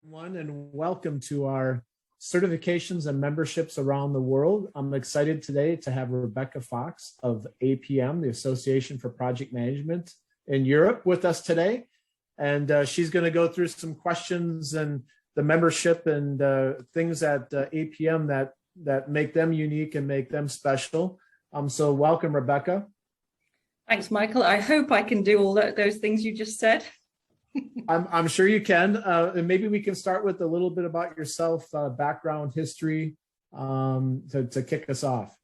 Everyone, and welcome to our certifications and memberships around the world. I'm excited today to have Rebecca Fox of APM, the Association for Project Management in Europe, with us today. And she's going to go through some questions and the membership and things at APM that make them unique and make them special. So welcome, Rebecca. Thanks, Michael. I hope I can do all those things you just said. I'm sure you can. And maybe we can start with a little bit about yourself, background, history, to kick us off.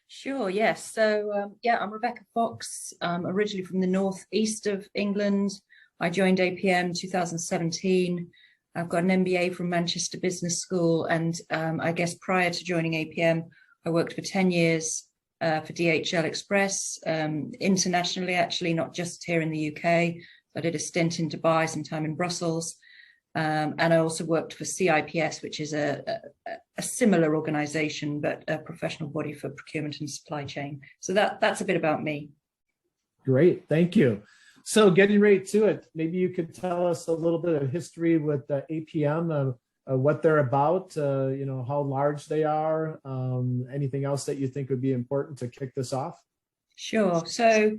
Sure, yes. So, I'm Rebecca Fox, originally from the northeast of England. I joined APM 2017. I've got an MBA from Manchester Business School. And I guess prior to joining APM, I worked for 10 years for DHL Express, internationally, actually, not just here in the UK. I did a stint in Dubai, some time in Brussels, and I also worked for CIPS, which is a similar organization, but a professional body for procurement and supply chain. So that's a bit about me. Great, thank you. So getting right to it, maybe you could tell us a little bit of history with APM, what they're about, how large they are, anything else that you think would be important to kick this off? Sure. So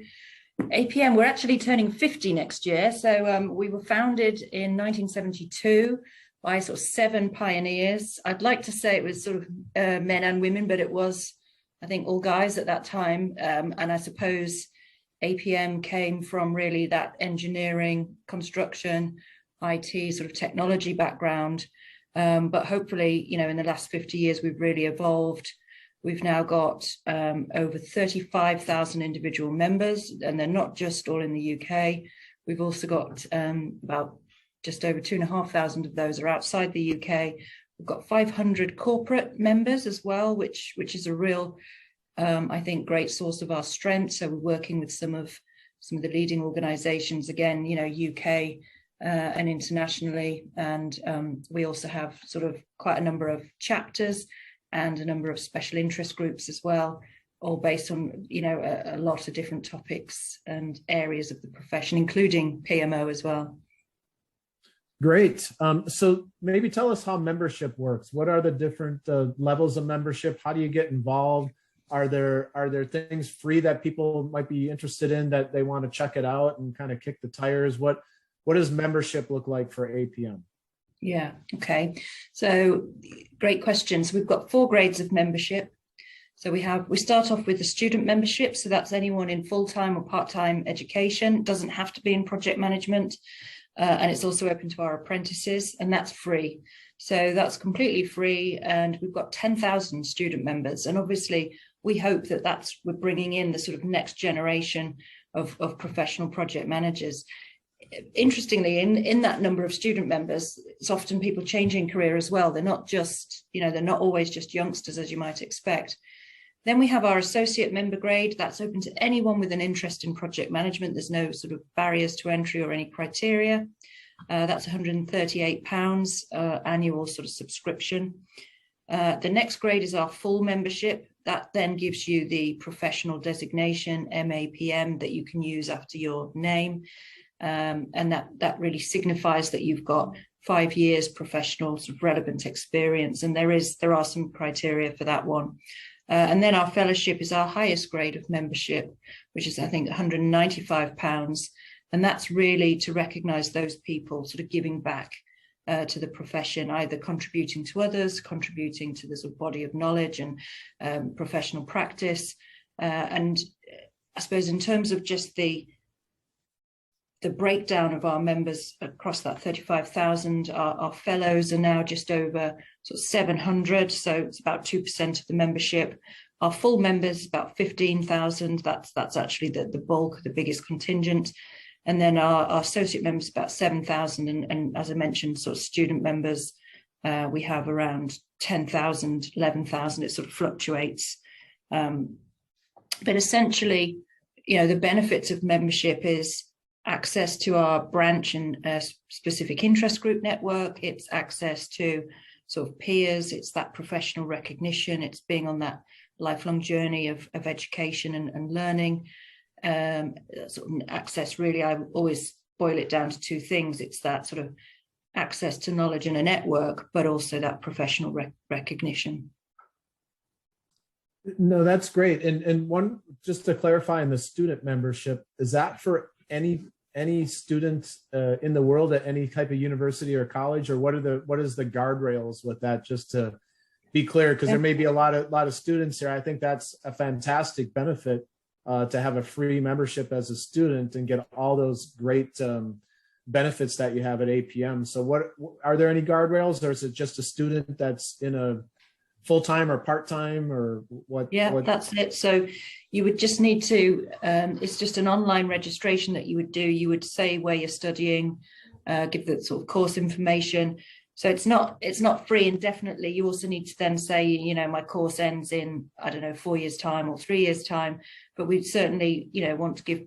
APM, we're actually turning 50 next year. So we were founded in 1972 by sort of 7 pioneers. I'd like to say it was sort of men and women, but it was, I think, all guys at that time. And I suppose APM came from really that engineering, construction, IT, sort of technology background. But hopefully, in the last 50 years, we've really evolved. We've now got over 35,000 individual members, and they're not just all in the UK. We've also got about just over 2,500 of those are outside the UK. We've got 500 corporate members as well, which is a real, I think, great source of our strength. So we're working with some of the leading organisations, again, UK and internationally, and we also have sort of quite a number of chapters and a number of special interest groups as well, all based on, a lot of different topics and areas of the profession, including PMO as well. Great. So maybe tell us how membership works. What are the different levels of membership? How do you get involved? Are there things free that people might be interested in that they want to check it out and kind of kick the tires? What does membership look like for APM? Yeah, okay. So great questions. We've got 4 grades of membership. So we start off with the student membership. So that's anyone in full-time or part-time education. It doesn't have to be in project management. And it's also open to our apprentices, and that's free. So that's completely free. And we've got 10,000 student members. And obviously we hope that we're bringing in the sort of next generation of professional project managers. Interestingly, in that number of student members, it's often people changing career as well. They're not just, they're not always just youngsters, as you might expect. Then we have our associate member grade. That's open to anyone with an interest in project management. There's no sort of barriers to entry or any criteria. That's £138 annual sort of subscription. The next grade is our full membership. That then gives you the professional designation, MAPM, that you can use after your name. And that really signifies that you've got 5 years professional sort of relevant experience, and there are some criteria for that one. And then our fellowship is our highest grade of membership, which is, I think, £195, and that's really to recognise those people sort of giving back to the profession, either contributing to others, contributing to the sort of body of knowledge and professional practice. And I suppose in terms of just the breakdown of our members across that 35,000, our fellows are now just over sort of 700, so it's about 2% of the membership. Our full members, about 15,000, that's actually the bulk, the biggest contingent. And then our associate members, about 7,000, and as I mentioned, sort of student members, we have around 10,000, 11,000, it sort of fluctuates. But essentially, the benefits of membership is access to our branch and specific interest group network. It's access to sort of peers. It's that professional recognition. It's being on that lifelong journey of education and learning. Sort of access, really, I always boil it down to 2 things. It's that sort of access to knowledge and a network, but also that professional recognition. No, that's great. And one, just to clarify, in the student membership, is that for any student in the world at any type of university or college, or what is the guardrails with that? Just to be clear, because there may be a lot of students here. I think that's a fantastic benefit to have a free membership as a student and get all those great benefits that you have at APM. So what are there any guardrails, or is it just a student that's in a full-time or part-time, or what? Yeah, that's it. So you would just need to, it's just an online registration that you would do. You would say where you're studying, give the sort of course information. So it's not free indefinitely. You also need to then say, you know, my course ends in, I don't know, 4 years time or 3 years time, but we certainly, you know, want to give,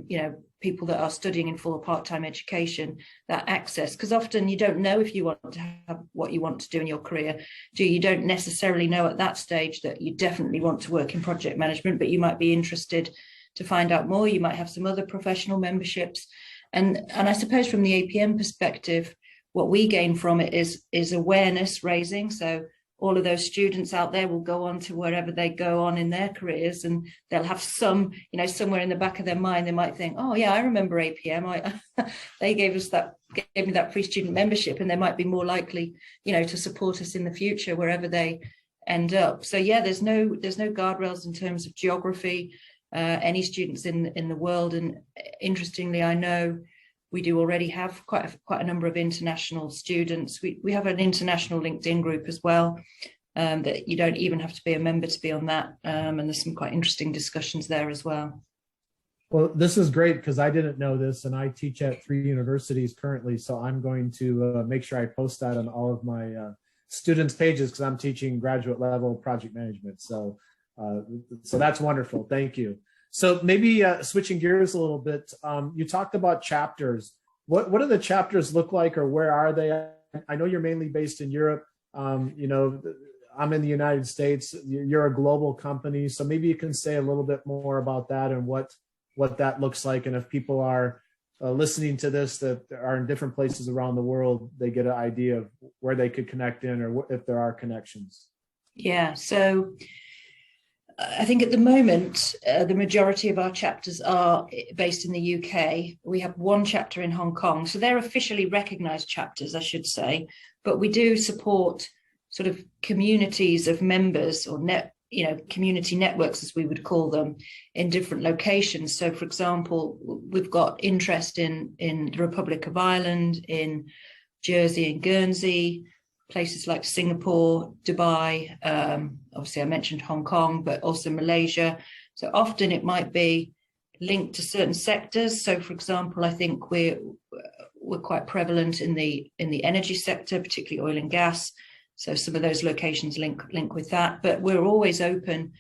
you know, people that are studying in full or part-time education that access, because often you don't know if you want to have what you want to do in your career. You don't necessarily know at that stage that you definitely want to work in project management, but you might be interested to find out more. You might have some other professional memberships, and I suppose from the APM perspective, what we gain from it is awareness raising. So all of those students out there will go on to wherever they go on in their careers, and they'll have some, you know, somewhere in the back of their mind, they might think, oh yeah, I remember APM. They gave me that free student membership, and they might be more likely, you know, to support us in the future wherever they end up. So yeah, there's no guardrails in terms of geography, any students in the world. And interestingly, I know we do already have quite a number of international students. We have an international LinkedIn group as well, that you don't even have to be a member to be on that. And there's some quite interesting discussions there as well. Well, this is great, because I didn't know this, and I teach at 3 universities currently. So I'm going to make sure I post that on all of my students' pages, because I'm teaching graduate level project management. So that's wonderful. Thank you. So maybe switching gears a little bit, you talked about chapters. What do the chapters look like, or where are they? I know you're mainly based in Europe. You know, I'm in the United States. You're a global company, so maybe you can say a little bit more about that and what that looks like. And if people are listening to this that are in different places around the world, they get an idea of where they could connect in, or if there are connections. Yeah, so I think at the moment, the majority of our chapters are based in the UK. We have one chapter in Hong Kong. So they're officially recognized chapters, I should say, but we do support sort of communities of members, or community networks, as we would call them, in different locations. So for example, we've got interest in the Republic of Ireland, in Jersey and Guernsey, places like Singapore, Dubai, obviously I mentioned Hong Kong, but also Malaysia. So often it might be linked to certain sectors. So for example, I think we're quite prevalent in the energy sector, particularly oil and gas. So some of those locations link with that, but we're always open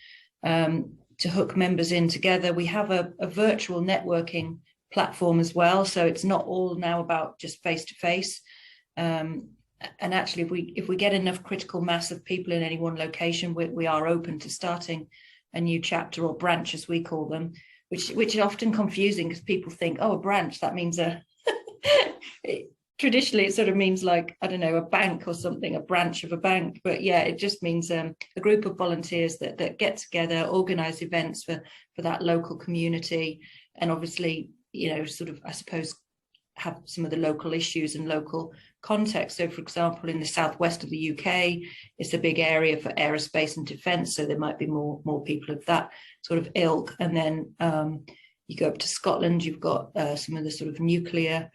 to hook members in together. We have a virtual networking platform as well. So it's not all now about just face-to-face. And actually, if we get enough critical mass of people in any one location, we are open to starting a new chapter, or branch as we call them, which is often confusing, because people think, oh, a branch, that means traditionally it sort of means like, I don't know, a bank or something, a branch of a bank. But yeah, it just means a group of volunteers that get together, organize events for that local community, and obviously, you know, sort of, I suppose, have some of the local issues and local context. So for example, in the southwest of the UK, it's a big area for aerospace and defence, so there might be more people of that sort of ilk. And then you go up to Scotland, you've got some of the sort of nuclear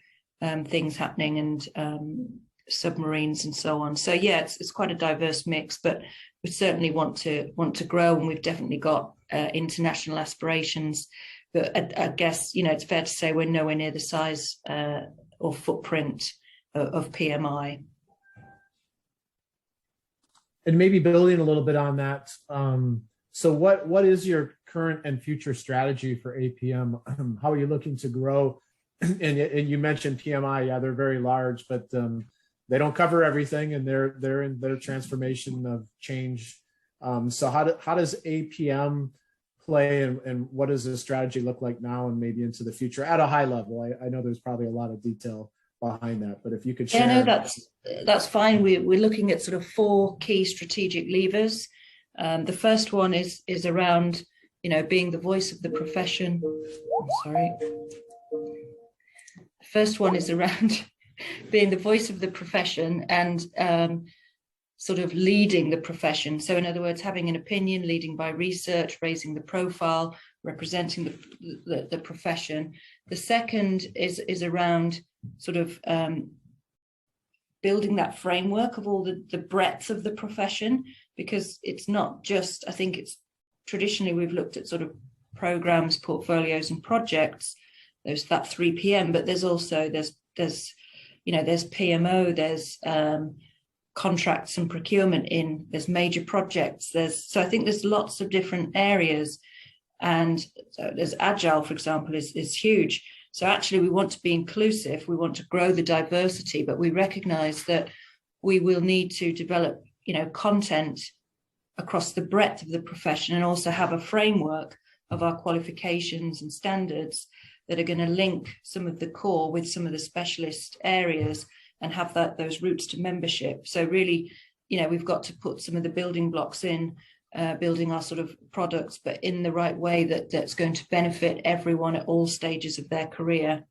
things happening, and submarines and so on. So yeah, it's quite a diverse mix, but we certainly want to grow, and we've definitely got international aspirations. But I guess, you know, it's fair to say we're nowhere near the size or footprint of PMI. And maybe building a little bit on that. So what is your current and future strategy for APM? How are you looking to grow? And you mentioned PMI, yeah, they're very large, but they don't cover everything, and they're in their transformation of change. So how does APM play, and what does the strategy look like now and maybe into the future at a high level? I know there's probably a lot of detail behind that, but if you could Yeah, share. no, that's fine. We're looking at sort of 4 key strategic levers. The first one is around, being the voice of the profession. I'm sorry. The first one is around being the voice of the profession and sort of leading the profession. So in other words, having an opinion, leading by research, raising the profile, representing the profession. The second is around sort of building that framework of all the breadth of the profession, because it's not just, I think it's traditionally we've looked at sort of programs, portfolios and projects. There's that 3PM, but there's also there's PMO, there's contracts and procurement there's major projects. So I think there's lots of different areas, and so there's agile, for example, is huge. So actually we want to be inclusive, we want to grow the diversity, but we recognize that we will need to develop, content across the breadth of the profession, and also have a framework of our qualifications and standards that are going to link some of the core with some of the specialist areas and have those routes to membership. So really, we've got to put some of the building blocks in, building our sort of products, but in the right way that's going to benefit everyone at all stages of their career.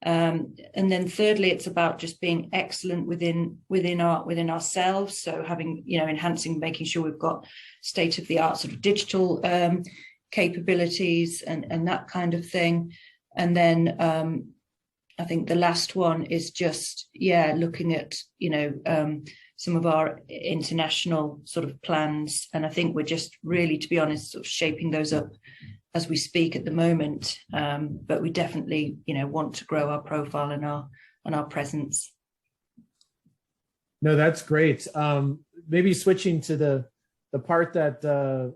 And then thirdly, it's about just being excellent within ourselves. So having, enhancing, making sure we've got state-of-the-art sort of digital capabilities and that kind of thing. And then I think the last one is just, looking at, some of our international sort of plans. And I think we're just really, to be honest, sort of shaping those up as we speak at the moment. But we definitely, want to grow our profile and our presence. No, that's great. Maybe switching to the part that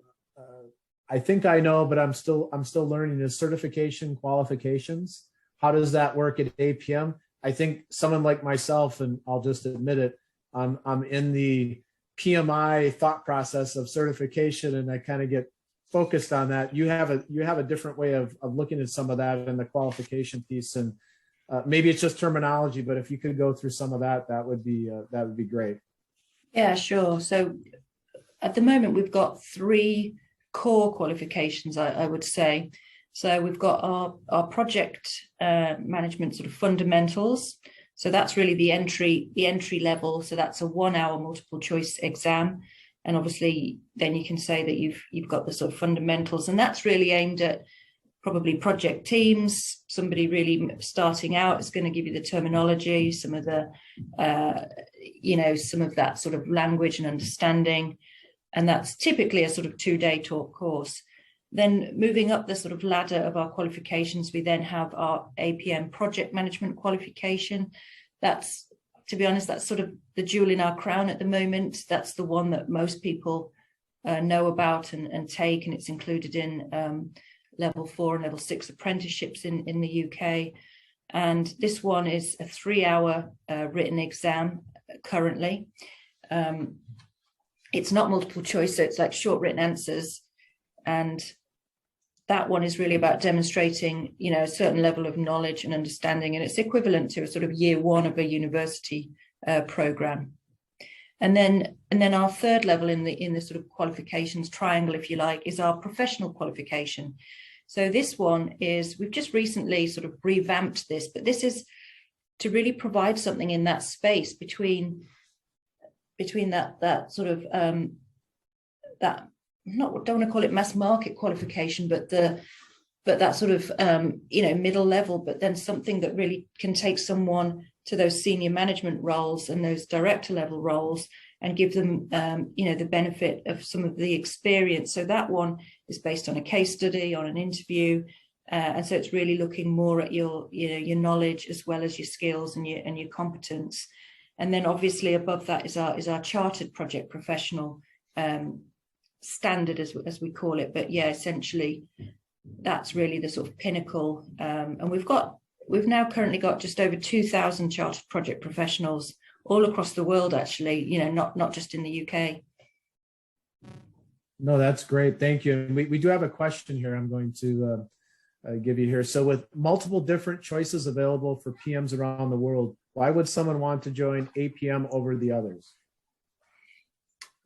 I think I know, but I'm still learning, is certification qualifications. How does that work at APM? I think someone like myself, and I'll just admit it, I'm in the PMI thought process of certification, and I kind of get focused on that. You have a different way of looking at some of that in the qualification piece, and maybe it's just terminology, but if you could go through some of that, that would be great. Yeah, sure. So at the moment, we've got 3 core qualifications, I would say. So we've got our project management sort of fundamentals. So that's really the entry level. So that's a 1-hour multiple choice exam. And obviously then you can say that you've got the sort of fundamentals, and that's really aimed at probably project teams. Somebody really starting out is going to give you the terminology, some of the, some of that sort of language and understanding. And that's typically a sort of 2-day talk course. Then moving up the sort of ladder of our qualifications, we then have our APM project management qualification. That's, to be honest, that's sort of the jewel in our crown at the moment. That's the one that most people know about and take, and it's included in level 4 and level 6 apprenticeships in the UK. And this one is a 3-hour written exam currently. It's not multiple choice, so it's like short written answers. And that one is really about demonstrating, a certain level of knowledge and understanding, and it's equivalent to a sort of year 1 of a university program. And then our third level in the sort of qualifications triangle, if you like, is our professional qualification. So this one is, we've just recently sort of revamped this, but this is to really provide something in that space between that sort of that, don't want to call it mass market qualification, but that sort of middle level, but then something that really can take someone to those senior management roles and those director level roles and give them the benefit of some of the experience. So that one is based on a case study, on an interview, and so it's really looking more at your knowledge as well as your skills and your competence. And then obviously above that is our chartered project professional standard, as we call it. But yeah, essentially that's really the sort of pinnacle. And we've now currently got just over 2,000 chartered project professionals all across the world, actually, not just in the UK. No, that's great. Thank you. And we do have a question here I'm going to give you here. So with multiple different choices available for PMs around the world, why would someone want to join APM over the others?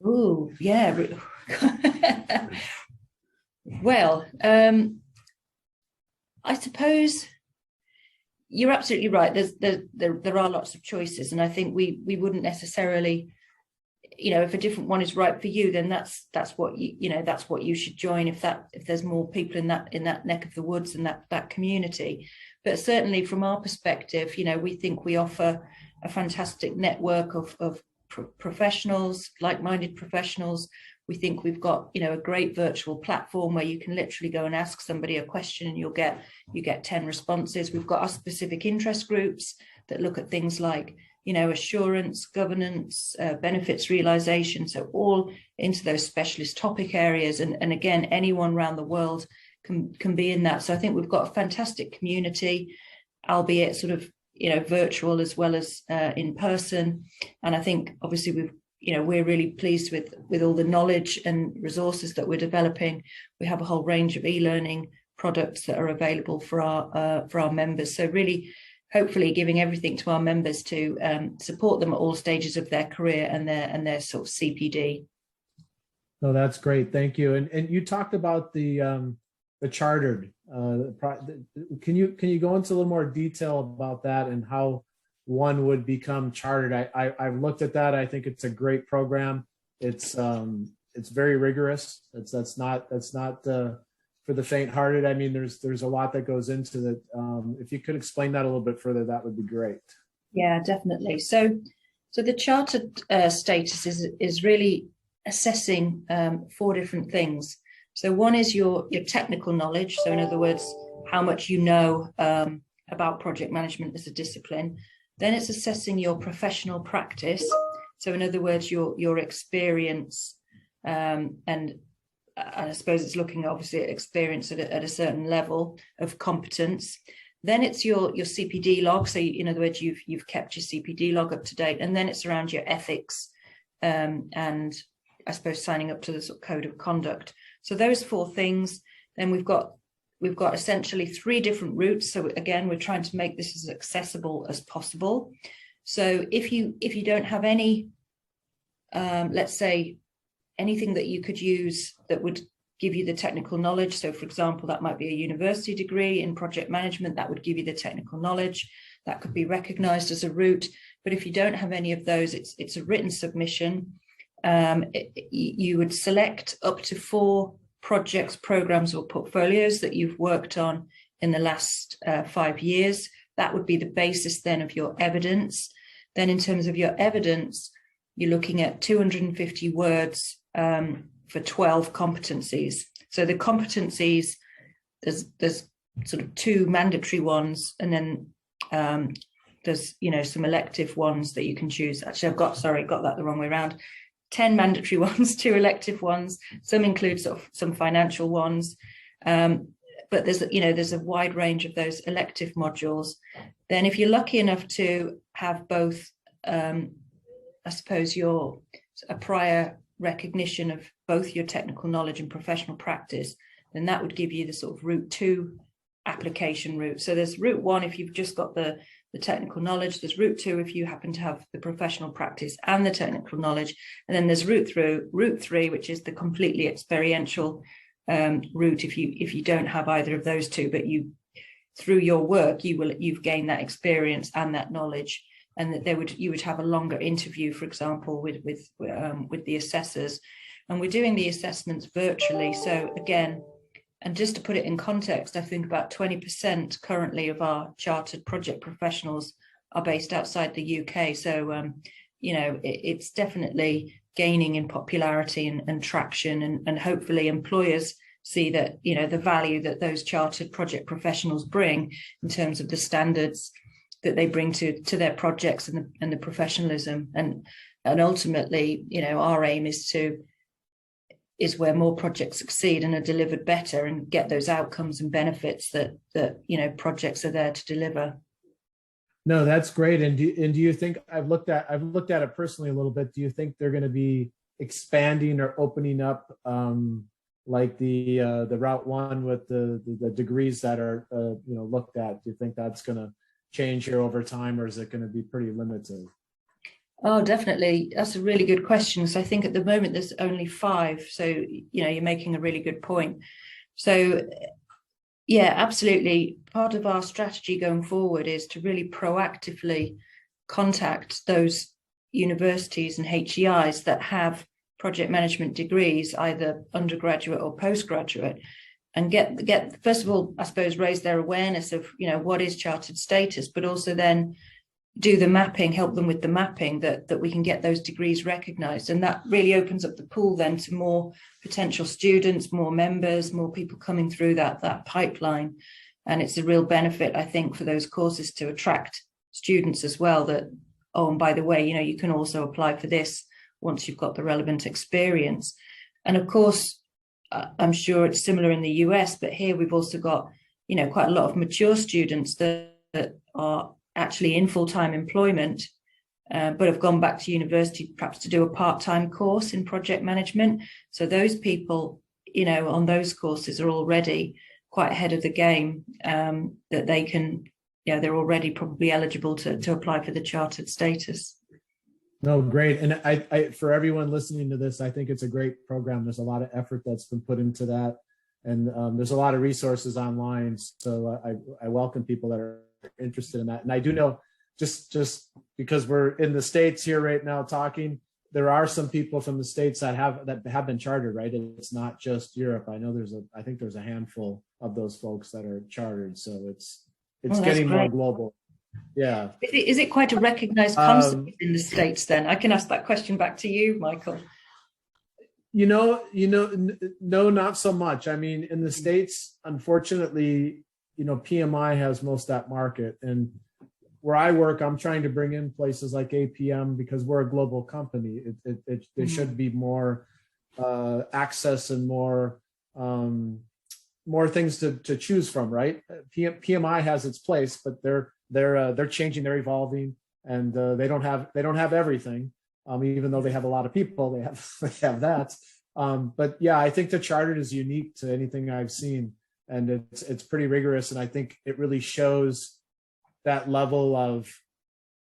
Oh, yeah. Well, I suppose you're absolutely right. There are lots of choices, and I think we wouldn't necessarily, if a different one is right for you, then that's what that's what you should join. If there's more people in that neck of the woods and that community. But certainly from our perspective, we think we offer a fantastic network of professionals, like-minded professionals. We think we've got a great virtual platform where you can literally go and ask somebody a question and you get 10 responses. We've got our specific interest groups that look at things like assurance, governance, benefits realization, so all into those specialist topic areas. And again, anyone around the world can be in that. So I think we've got a fantastic community, albeit sort of virtual as well as in person. And I think obviously we're really pleased with all the knowledge and resources that we're developing. We have a whole range of e-learning products that are available for our members. So really, hopefully, giving everything to our members to support them at all stages of their career and their sort of CPD. No, that's great. Thank you. And you talked about the chartered. Can you go into a little more detail about that and how one would become chartered? I've looked at that. I think it's a great program. It's very rigorous. That's not for the faint-hearted. I mean, there's a lot that goes into that. If you could explain that a little bit further, that would be great. Yeah, definitely. So the chartered status is really assessing 4 different things. So one is your technical knowledge. So in other words, how much you know about project management as a discipline. Then it's assessing your professional practice. So in other words, your experience, and I suppose it's looking obviously at experience at a certain level of competence. Then it's your CPD log. So in other words, you've kept your CPD log up to date. And then it's around your ethics and I suppose signing up to the sort of code of conduct. So those 4 things. Then we've got essentially 3 different routes. So again, we're trying to make this as accessible as possible. So if you don't have any, let's say, anything that you could use that would give you the technical knowledge. So for example, that might be a university degree in project management that would give you the technical knowledge that could be recognized as a route. But if you don't have any of those, it's a written submission. You would select up to 4 projects, programs, or portfolios that you've worked on in the last 5 years. That would be the basis then of your evidence. Then in terms of your evidence, you're looking at 250 words for 12 competencies. So the competencies, there's sort of 2 mandatory ones, and then there's some elective ones that you can choose. Actually, got that the wrong way around. 10 mandatory ones, 2 elective ones. Some include sort of some financial ones, but there's a wide range of those elective modules. Then, if you're lucky enough to have both, I suppose a prior recognition of both your technical knowledge and professional practice, then that would give you the sort of route 2 application route. So there's route 1 if you've just got the technical knowledge. There's route 2 if you happen to have the professional practice and the technical knowledge, and then there's route 3, which is the completely experiential route if you don't have either of those 2, but you, through your work, you've gained that experience and that knowledge, and that you would have a longer interview, for example, with the assessors. And we're doing the assessments virtually. So again, and just to put it in context, I think about 20% currently of our chartered project professionals are based outside the UK. So, it's definitely gaining in popularity and traction, and hopefully employers see that, the value that those chartered project professionals bring in terms of the standards that they bring to their projects and the professionalism. And ultimately, our aim is where more projects succeed and are delivered better and get those outcomes and benefits that projects are there to deliver. No, that's great. And do you think, I've looked at it personally a little bit, do you think they're going to be expanding or opening up like the Route 1 with the degrees that are looked at? Do you think that's going to change here over time, or is it going to be pretty limited? Oh, definitely. That's a really good question. So I think at the moment there's only 5. So, you're making a really good point. So, yeah, absolutely. Part of our strategy going forward is to really proactively contact those universities and HEIs that have project management degrees, either undergraduate or postgraduate, and get first of all, I suppose, raise their awareness of, what is chartered status, but also then do the mapping, help them with the mapping that we can get those degrees recognized. And that really opens up the pool then to more potential students, more members, more people coming through that pipeline. And it's a real benefit, I think, for those courses to attract students as well, that, oh, and by the way, you can also apply for this once you've got the relevant experience. And of course, I'm sure it's similar in the US, but here we've also got, quite a lot of mature students that are actually in full-time employment, but have gone back to university perhaps to do a part-time course in project management. So those people, on those courses are already quite ahead of the game, that they can, they're already probably eligible to apply for the chartered status. No, great. And I for everyone listening to this, I think it's a great program. There's a lot of effort that's been put into that. And there's a lot of resources online. So I welcome people that are interested in that. And I do know, just because we're in the States here right now talking, there are some people from the States that have been chartered, right? It's not just Europe. I know I think there's a handful of those folks that are chartered. So it's getting more global. Yeah. Is it quite a recognized concept in the States then? I can ask that question back to you, Michael. No, not so much. I mean, in the States, unfortunately, PMI has most of that market. And where I work, I'm trying to bring in places like APM because we're a global company. There should be more access and more things to choose from, right? PMI has its place, but they're changing, they're evolving, and they don't have everything. Even though they have a lot of people, they have that. But yeah, I think the chartered is unique to anything I've seen, and it's pretty rigorous. And I think it really shows that level of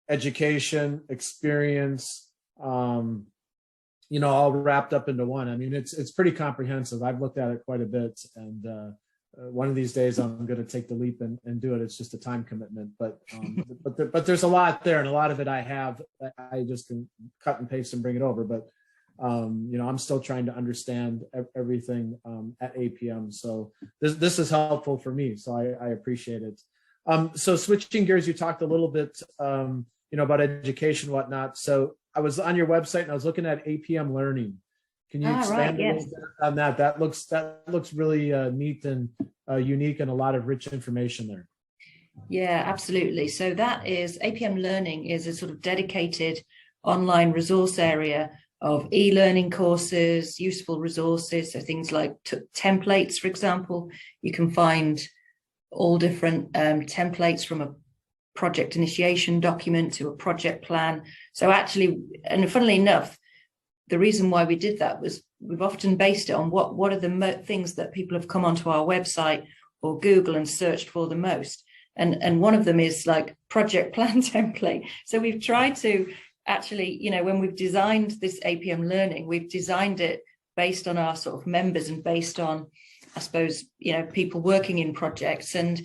education, experience, all wrapped up into one. I mean, it's pretty comprehensive. I've looked at it quite a bit, and one of these days I'm going to take the leap and do it. It's just a time commitment, but there's a lot there, and a lot of it I just can cut and paste and bring it over. But I'm still trying to understand everything at APM. So this is helpful for me. So I appreciate it. So switching gears, you talked a little bit, about education and whatnot. So I was on your website and I was looking at APM Learning. Can you expand a little bit on that? That looks really neat and unique, and a lot of rich information there. Yeah, absolutely. So that is APM Learning is a sort of dedicated online resource area of e-learning courses, useful resources. So things like templates, for example. You can find all different templates, from a project initiation document to a project plan. So actually, and funnily enough, the reason why we did that was we've often based it on what are the things that people have come onto our website or Google and searched for the most. And one of them is like project plan template. So we've tried to actually, when we've designed this APM Learning, we've designed it based on our sort of members and based on, I suppose, people working in projects. And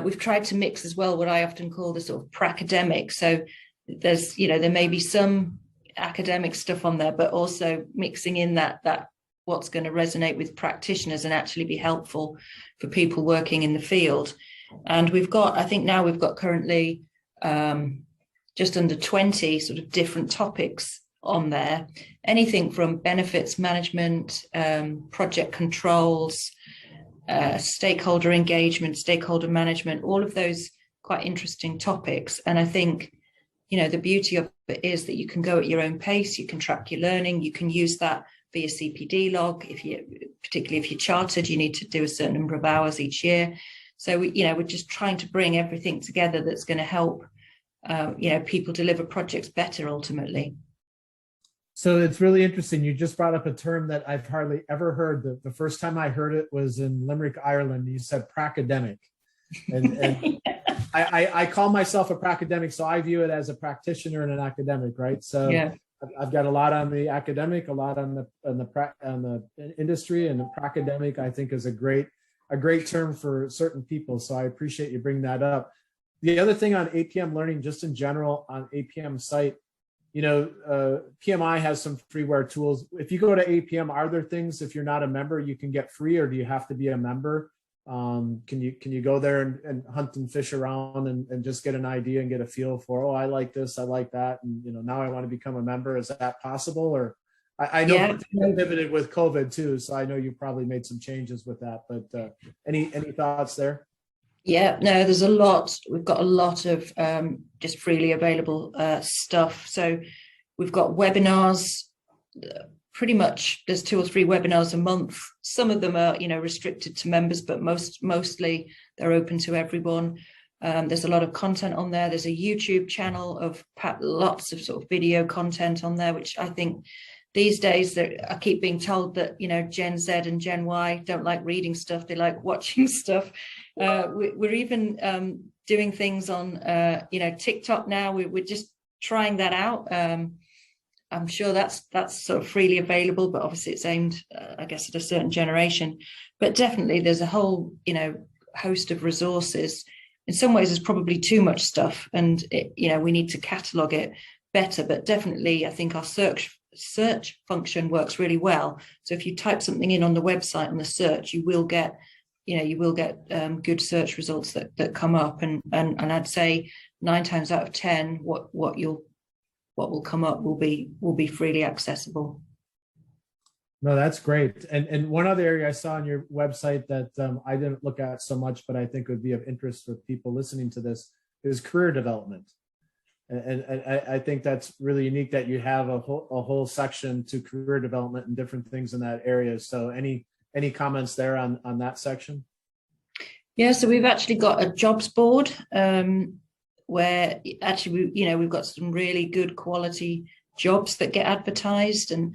we've tried to mix as well what I often call the sort of pracademic. So there's, there may be some academic stuff on there, but also mixing in that what's going to resonate with practitioners and actually be helpful for people working in the field. And I think now we've got currently just under 20 sort of different topics on there, anything from benefits management, project controls, stakeholder engagement, stakeholder management, all of those quite interesting topics. And I think, the beauty of it is that you can go at your own pace, you can track your learning, you can use that for your CPD log. Particularly if you're chartered, you need to do a certain number of hours each year. So we're just trying to bring everything together that's going to help people deliver projects better ultimately. So it's really interesting. You just brought up a term that I've hardly ever heard. The first time I heard it was in Limerick, Ireland. You said pracademic. And I call myself a pracademic, so I view it as a practitioner and an academic, right? So Yeah. I've got a lot on the academic, a lot on the industry, and the pracademic I think is a great term for certain people. So I appreciate you bringing that up. The other thing on APM Learning, just in general on APM site, PMI has some freeware tools. If you go to APM, are there things, if you're not a member, you can get free, or do you have to be a member? Can you go there and hunt and fish around and just get an idea and get a feel for, oh, I like this, I like that, and now I want to become a member? Is that possible? Or I know you pivoted with COVID too, so I know you probably made some changes with that, but any thoughts there? Yeah, no, there's a lot. We've got a lot of just freely available stuff. So we've got webinars, pretty much there's 2 or 3 webinars a month. Some of them are, restricted to members, but mostly they're open to everyone. There's a lot of content on there. There's a YouTube channel of lots of sort of video content on there, which I think these days I keep being told that, Gen Z and Gen Y don't like reading stuff. They like watching stuff. We're even doing things on, TikTok now. We're just trying that out. I'm sure that's sort of freely available, but obviously it's aimed, I guess, at a certain generation. But definitely there's a whole, host of resources. In some ways, there's probably too much stuff, and we need to catalog it better. But definitely, I think our search function works really well. So if you type something in on the website on the search, you will get good search results that come up, and I'd say 9 times out of 10 what will come up will be freely accessible. No, that's great. And one other area I saw on your website that I didn't look at so much, but I think would be of interest for people listening to this, is career development. And I think that's really unique that you have a whole section to career development and different things in that area. So any comments there on that section? Yeah, so we've actually got a jobs board where actually we've got some really good quality jobs that get advertised, and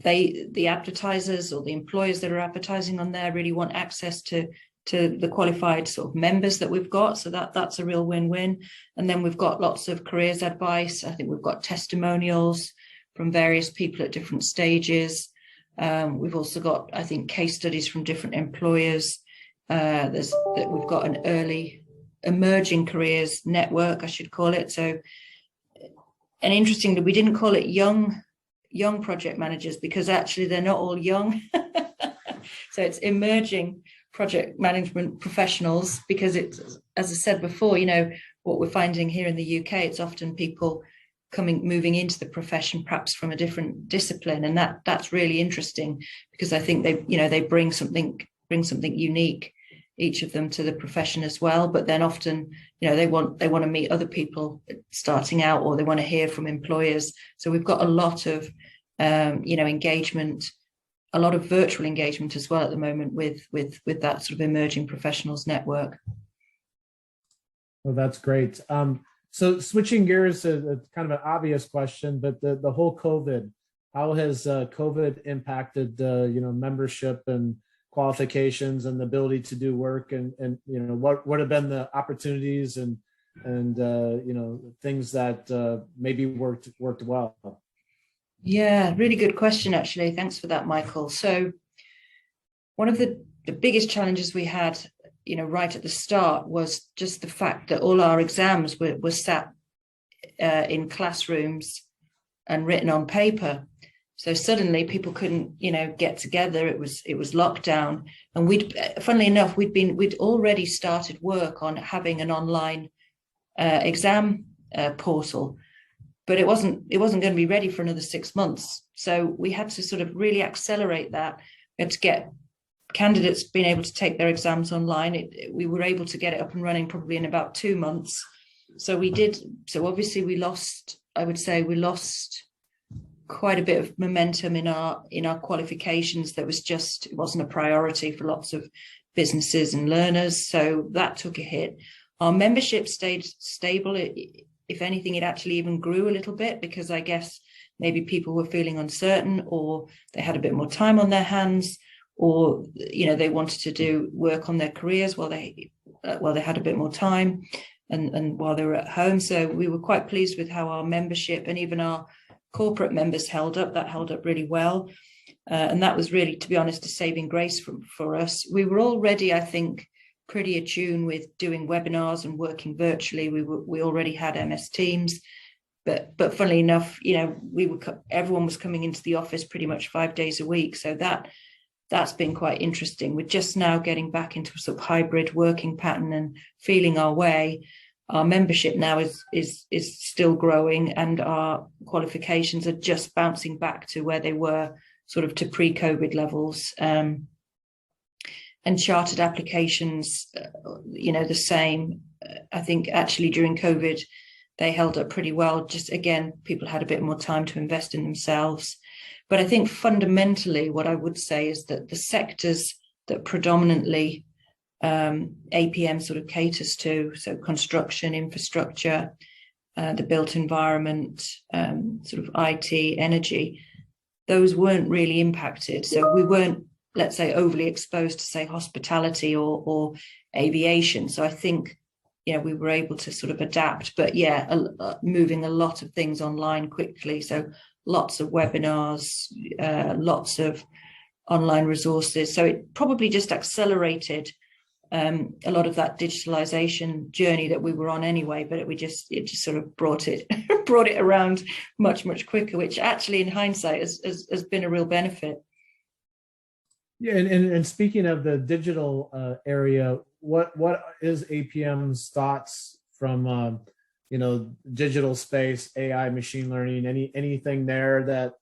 the advertisers or the employers that are advertising on there really want access to the qualified sort of members that we've got. So that's a real win-win. And then we've got lots of careers advice. I think we've got testimonials from various people at different stages. We've also got, I think, case studies from different employers. We've got an early emerging careers network, I should call it. So, and interestingly, we didn't call it young project managers, because actually they're not all young. So it's emerging project management professionals, because it's, as I said before, what we're finding here in the UK, it's often people moving into the profession perhaps from a different discipline, and that's really interesting, because I think they bring something unique, each of them, to the profession as well. But then often they want to meet other people starting out, or they want to hear from employers. So we've got a lot of engagement, a lot of virtual engagement as well at the moment with that sort of emerging professionals network. Well, that's great. So switching gears to kind of an obvious question, but the whole COVID, how has COVID impacted membership and qualifications and the ability to do work, and what have been the opportunities and things that maybe worked well? Yeah, really good question, actually. Thanks for that, Michael. So one of the biggest challenges we had, right at the start, was just the fact that all our exams were sat in classrooms and written on paper. So suddenly people couldn't, get together. It was lockdown, and funnily enough, we'd already started work on having an online exam portal. But it wasn't going to be ready for another 6 months. So we had to sort of really accelerate that. We had to get candidates being able to take their exams online. We were able to get it up and running probably in about 2 months. So we did. So obviously we lost quite a bit of momentum in our qualifications. It wasn't a priority for lots of businesses and learners. So that took a hit. Our membership stayed stable. If anything, it actually even grew a little bit, because I guess maybe people were feeling uncertain, or they had a bit more time on their hands, or they wanted to do work on their careers while they had a bit more time, and while they were at home. So we were quite pleased with how our membership and even our corporate members held up. That held up really well. And that was really, to be honest, a saving grace for us. We were already, I think, pretty attuned with doing webinars and working virtually. We already had MS Teams, but funnily enough, everyone was coming into the office pretty much 5 days a week. So that's been quite interesting. We're just now getting back into a sort of hybrid working pattern and feeling our way. Our membership now is still growing, and our qualifications are just bouncing back to where they were, sort of to pre-COVID levels. And chartered applications, the same. I think actually during COVID, they held up pretty well. Just again, people had a bit more time to invest in themselves. But I think fundamentally, what I would say is that the sectors that predominantly APM sort of caters to, so construction, infrastructure, the built environment, sort of IT, energy, those weren't really impacted. So we weren't, let's say, overly exposed to, say, hospitality or aviation. So I think, we were able to sort of adapt, but moving a lot of things online quickly. So lots of webinars, lots of online resources. So it probably just accelerated a lot of that digitalization journey that we were on anyway, but it just sort of brought it around much, much quicker, which actually in hindsight has been a real benefit. Yeah, and speaking of the digital area, what is APM's thoughts from digital space, AI, machine learning, anything there that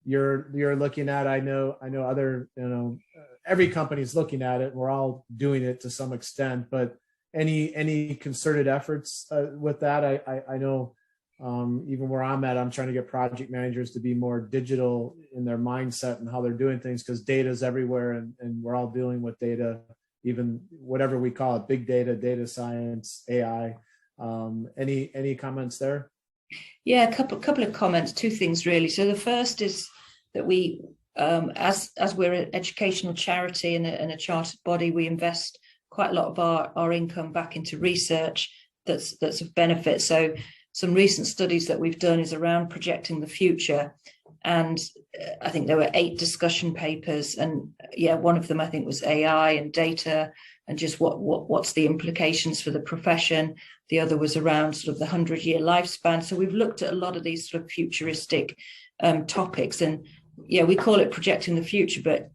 you're looking at? I know other every company's looking at it. We're all doing it to some extent, but any concerted efforts with that? I know even where I'm at, I'm trying to get project managers to be more digital in their mindset and how they're doing things, because data is everywhere, and we're all dealing with data, even whatever we call it, big data, data science, AI. Any comments there? Yeah, a couple of comments, two things really. So the first is that we, as we're an educational charity and a chartered body, we invest quite a lot of our income back into research that's of benefit. So some recent studies that we've done is around projecting the future. And I think there were 8 discussion papers, and one of them I think was AI and data and just what's the implications for the profession. The other was around sort of the 100-year lifespan. So we've looked at a lot of these sort of futuristic topics, and we call it projecting the future, but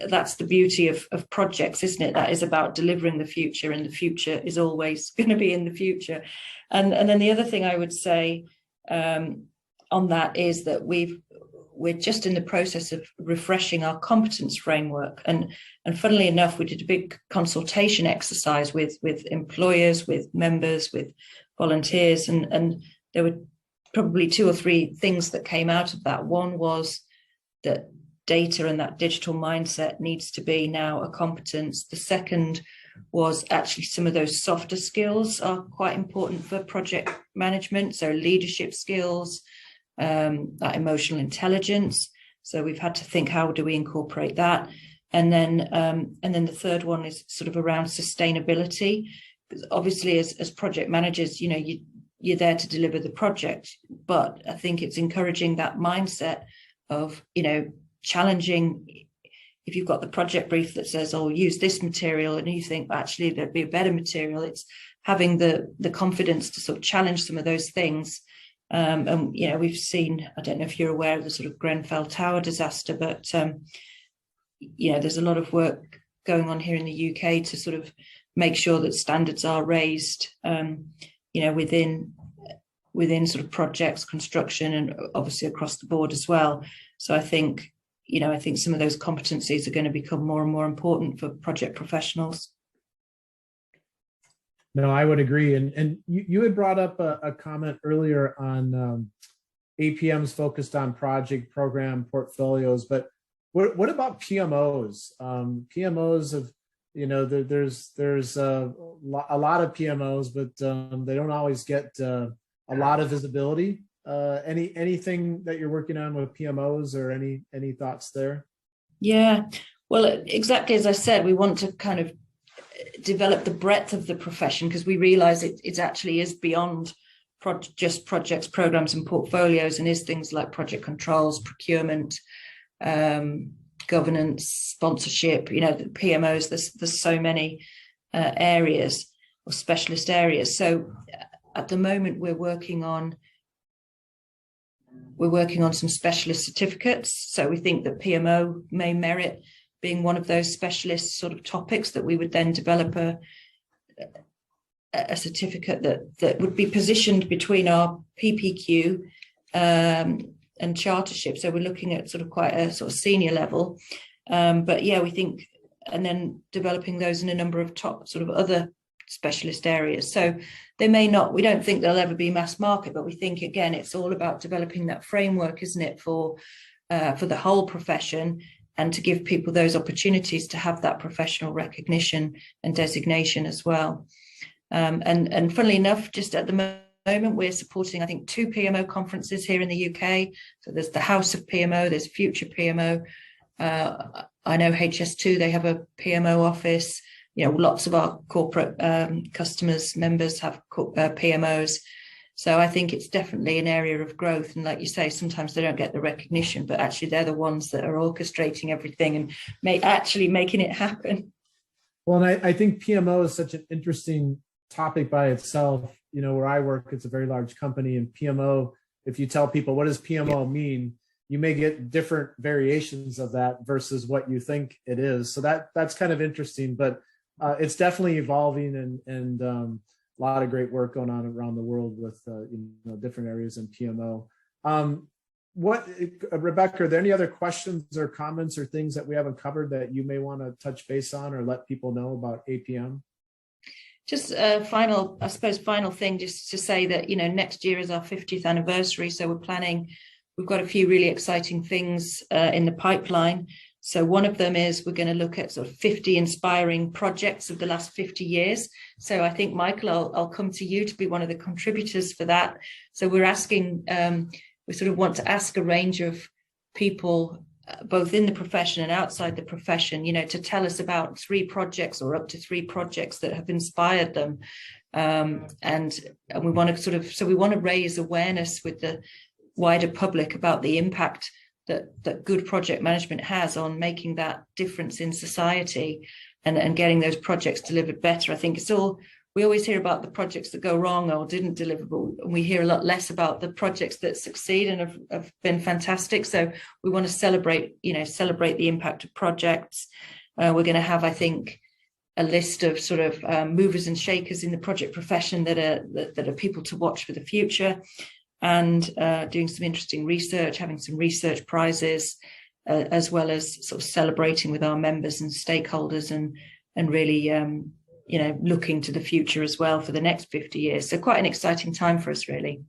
that's the beauty of projects, isn't it? That is about delivering the future, and the future is always going to be in the future. And then the other thing I would say on that is that we're just in the process of refreshing our competence framework. And funnily enough, we did a big consultation exercise with employers, with members, with volunteers, and there were probably 2 or 3 things that came out of that. One was that data and that digital mindset needs to be now a competence. The second was actually some of those softer skills are quite important for project management. So leadership skills, that emotional intelligence. So we've had to think, how do we incorporate that? And then the third one is sort of around sustainability. Because obviously, as project managers, you're there to deliver the project, but I think it's encouraging that mindset of, challenging. If you've got the project brief that says, "Oh, use this material," and you think actually there'd be a better material, it's having the confidence to sort of challenge some of those things. And we've seen, I don't know if you're aware of the sort of Grenfell Tower disaster, but there's a lot of work going on here in the UK to sort of make sure that standards are raised, within sort of projects, construction, and obviously across the board as well. So I think some of those competencies are going to become more and more important for project professionals. No, I would agree. And you had brought up a comment earlier on APM's focused on project, program, portfolios, but what about PMOs? PMOs of, there's a lot of PMOs, but they don't always get a lot of visibility. Anything that you're working on with PMOs, or any thoughts there? Yeah, well, exactly as I said, we want to kind of develop the breadth of the profession, because we realize it actually is beyond just projects, programs, and portfolios, and is things like project controls, procurement, governance, sponsorship. You know, the PMOs. There's so many areas or specialist areas. So at the moment, we're working on some specialist certificates. So we think that PMO may merit being one of those specialist sort of topics, that we would then develop a certificate that would be positioned between our PPQ and chartership. So we're looking at sort of quite a sort of senior level. But yeah, we think, and then developing those in a number of top sort of other specialist areas. So they may not, we don't think they'll ever be mass market, but we think, again, it's all about developing that framework, isn't it, for the whole profession, and to give people those opportunities to have that professional recognition and designation as well. And funnily enough, just at the moment, we're supporting, I think, 2 PMO conferences here in the UK. So there's the House of PMO, there's Future PMO. I know HS2, they have a PMO office. You know, lots of our corporate customers, members have PMOs. So I think it's definitely an area of growth. And like you say, sometimes they don't get the recognition, but actually they're the ones that are orchestrating everything and actually making it happen. Well, and I think PMO is such an interesting topic by itself. You know, where I work, it's a very large company, and PMO, if you tell people what does PMO mean, you may get different variations of that versus what you think it is. So that's kind of interesting, but it's definitely evolving, and a lot of great work going on around the world with different areas in PMO. Rebecca, are there any other questions or comments or things that we haven't covered that you may want to touch base on or let people know about APM? Just a final thing, just to say that, you know, next year is our 50th anniversary. So we've got a few really exciting things in the pipeline. So one of them is we're going to look at sort of 50 inspiring projects of the last 50 years. So I think, Michael, I'll come to you to be one of the contributors for that. So we're asking, we sort of want to ask a range of people, both in the profession and outside the profession, you know, to tell us about 3 projects or up to 3 projects that have inspired them. And we want to we want to raise awareness with the wider public about the impact that good project management has on making that difference in society and getting those projects delivered better. I think we always hear about the projects that go wrong or didn't deliver, but we hear a lot less about the projects that succeed and have been fantastic. So we want to celebrate the impact of projects. We're going to have, I think, a list of sort of movers and shakers in the project profession that are people to watch for the future. And doing some interesting research, having some research prizes, as well as sort of celebrating with our members and stakeholders, and really, looking to the future as well for the next 50 years. So quite an exciting time for us, really.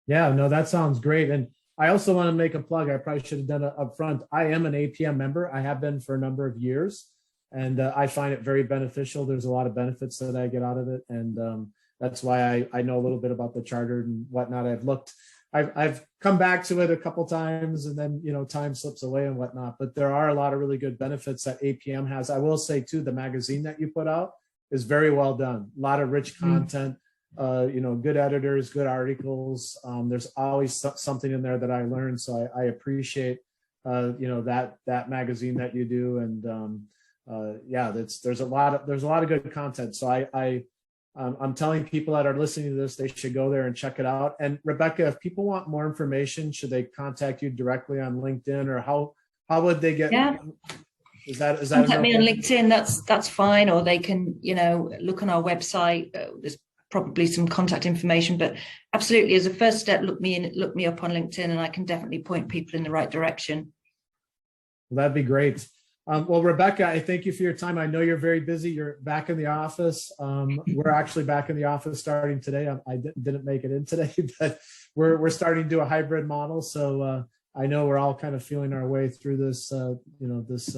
Yeah, no, that sounds great. And I also want to make a plug. I probably should have done it up front. I am an APM member. I have been for a number of years, and I find it very beneficial. There's a lot of benefits that I get out of it. And that's why I know a little bit about the charter and whatnot. I've come back to it a couple times, and then, you know, time slips away and whatnot, but there are a lot of really good benefits that APM has. I will say too, the magazine that you put out is very well done. A lot of rich content, good editors, good articles. There's always something in there that I learned. So I appreciate, that magazine that you do. And there's a lot of good content. So I'm telling people that are listening to this, they should go there and check it out. And Rebecca, if people want more information, should they contact you directly on LinkedIn, or how would they get? Yeah. Is that contact me on LinkedIn? That's fine. Or they can, look on our website. There's probably some contact information, but absolutely, as a first step, look me up on LinkedIn, and I can definitely point people in the right direction. Well, that'd be great. Well, Rebecca, I thank you for your time. I know you're very busy. You're back in the office. We're actually back in the office starting today. I didn't make it in today, but we're starting to do a hybrid model. So I know we're all kind of feeling our way through this, this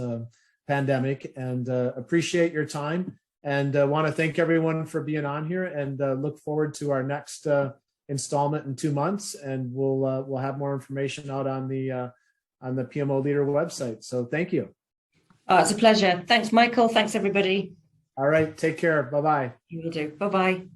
pandemic, and appreciate your time. And want to thank everyone for being on here, and look forward to our next installment in 2 months, and we'll have more information out on the PMO Leader website. So thank you. It's a pleasure. Thanks, Michael. Thanks, everybody. All right. Take care. Bye-bye. You will do. Bye-bye.